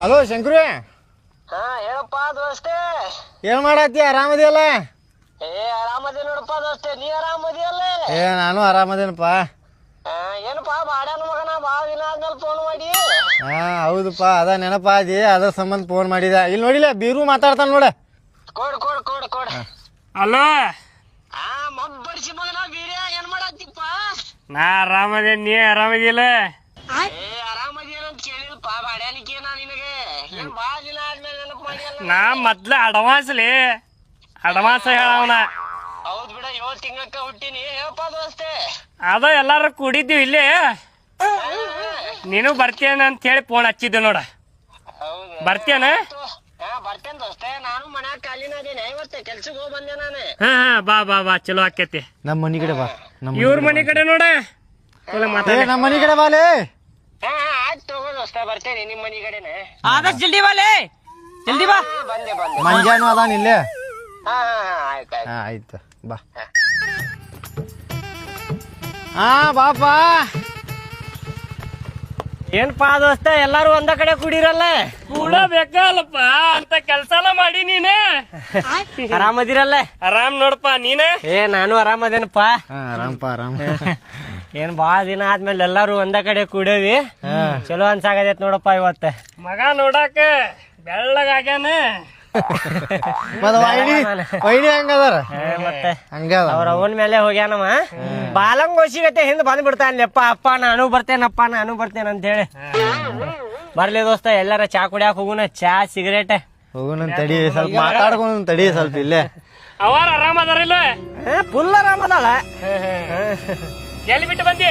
Hello ಶಂಕರೇ. ಹಾ ಹೇಳಪ್ಪ ದೋಸ್ತೆ. ಏನ್ ಮಾಡತ್ತಿ? ಆರಾಮದಿಯಲ್ಲ? ಆರಾಮದಿ ನೋಡಪ್ಪ ದೋಸ್ತೆ, ನೀ ಆರಾಮದಿಯಲ್ಲ? ನಾನು ಆರಾಮದೇನಪ್ಪ. ಏನಪ್ಪಾ ಬಾಡ್ಯಾನ ಮಗನ ಬಾಳ ದಿನ ಆದ್ಮೇಲೆ ಫೋನ್ ಮಾಡಿ. ಹೌದಪ್ಪ, ಅದ ನೆನಪಾದಿ, ಅದ್ರ ಸಂಬಂಧ ಫೋನ್ ಮಾಡಿದ. ಇಲ್ಲಿ ನೋಡಿಲ್ಲ, ಬೀರು ಮಾತಾಡ್ತಾನ ನೋಡ. ಕೊಡ್ ಕೊಡ್ ಕೊಡ್ ಕೊಡ್. ಹಲೋ, ಮಬ್ಬಡಿಸಿ ಮಗನ ಬೀರ್ಯ, ಏನ್ ಮಾಡತ್ತಿಪ್ಪ? ನಾ ಆರಾಮದೇನ್, ನೀ ಆರಾಮದಿಲ್ಲ? ಆರಾಮದೇನಂತ ಕೇಳಿಲ್ಪ ಬಾಡ್ಯಾನಿಕೆ ನಾ ನಿನಗೆ. ಏನ್ ಬಾಳ ದಿನ ಆದ್ಮೇಲೆ ನೆನಪು ಮಾಡಿಯಲ್ಲ. ನಾ ಮೊದ್ಲ ಅಡ್ವಾನ್ಸ್ ಹೇಳವನ. ಹೌದ್ ಬಿಡ, 7 ತಿಂಗಳಕ್ಕ ಹುಟ್ಟಿನಿ. ಹೇಳಪ್ಪ ದೋಸ್ತೆ. ಅದ ಎಲ್ಲಾರು ಕೂಡಿದ್ದೀವಿ ಇಲ್ಲೇ, ನೀನು ಬರ್ತೇನ ಅಂತ ಹೇಳಿ ಫೋನ್ ಹಚ್ಚಿದ್ದೆ ನೋಡ. ಬರ್ತೇನ? ಬರ್ತೇನೆ ದೋಸ್ತೆ, ನಾನು ಮನ್ಯಾಗ ಖಾಲಿನ ಅದೇನೆ. ಇವತ್ತೆ ಕೆಲ್ಸಕ್ಕೆ ಹೋಗಿ ಬಂದೆ ನಾನು. ಹಾ ಬಾ ಬಾ ಬಾ, ಚಲೋ ಆಕೇತಿ. ನಮ್ಮ ಮನಿ ಕಡೆ ಬಾ. ಇವ್ರ ಮನಿ ಕಡೆ ನೋಡ. ನಮ್ಮ ಮನಿ ಕಡೆ ಬಾಲೆ. ಆಯ್ತು ತಗೋ ದೋಸ್ತ, ಬರ್ತೇನೆ ನಿಮ್ ಮನಿ ಕಡೆನೆ. ಆದಷ್ಟು ಜಲ್ದಿ ಬಾಲೆ, ಜಲ್ದಿ ಬಾ. ಬಂದೆ ಮಂಜಾನು ಅದಾನ ಇಲ್ಲೇ. ಆಯ್ತು ಆಯ್ತು. ಆಯ್ತು ಬಾ. ಬಾಪ. ಏನ್ಪಾ ದೋಸ್ತ, ಎಲ್ಲಾರು ಒಂದ ಕಡೆ ಕೂಡಿರಲ್ಲ? ಕೂಡಬೇಕಲ್ಲಪ್ಪ, ಅಂತ ಕೆಲ್ಸಾನ ಮಾಡಿ ನೀನೆ. ಆರಾಮದಿರಲ್ಲ? ಆರಾಮ್ ನೋಡಪ್ಪ, ನೀನೆ? ನಾನು ಆರಾಮದೇನಪ್ಪ. ಆರಾಮಪ್ಪ, ಆರಾಮ್. ಏನ್ ಬಾಳ ದಿನ ಆದ್ಮೇಲೆ ಎಲ್ಲಾರು ಒಂದ ಕಡೆ ಕೂಡೇವಿ. ಚಲೋ ಅನ್ಸಾಗದೈತ್ ನೋಡಪ್ಪ ಇವತ್ತ. ಮಗ ನೋಡಾಕ ಬೆಳ್ಳಗಾಗ್ಯಾನ. ವೈನಿ ಹಂಗದಾರ ಮತ್ತೆ ಹಂಗದ. ಅವ್ರ ಅವನ್ ಮೇಲೆ ಹೋಗ್ಯಾನವ. ಬಾಲಂಗ್ ಓಸಿಗತ್ತೆ ಹಿಂದ್ ಬಂದ್ ಬಿಡ್ತಾನಪ್ಪ. ಅಪ್ಪ ನಾನು ಬರ್ತೇನಪ್ಪ, ನಾನು ಬರ್ತೇನೆ ಅಂತ ಹೇಳಿ. ಬರ್ಲಿ ದೋಸ್ತ, ಎಲ್ಲಾರ ಚಾ ಕುಡಿಯಾಕ ಹೋಗುನ. ಚಾ ಸಿಗರೇಟ್ ಹೋಗುನ ತಡಿ, ಸ್ವಲ್ಪ ಮಾತಾಡ್ಕೊಂಡು ತಡಿ ಸ್ವಲ್ಪ ಇಲ್ಲೇ. ಅವಾರ ಆರಾಮ ಅದಾರಿಲ್ಲ? ಫುಲ್ ಆರಾಮದಾಳ. ಎಲ್ಲಿ ಬಿಟ್ಟು ಬಂದಿ?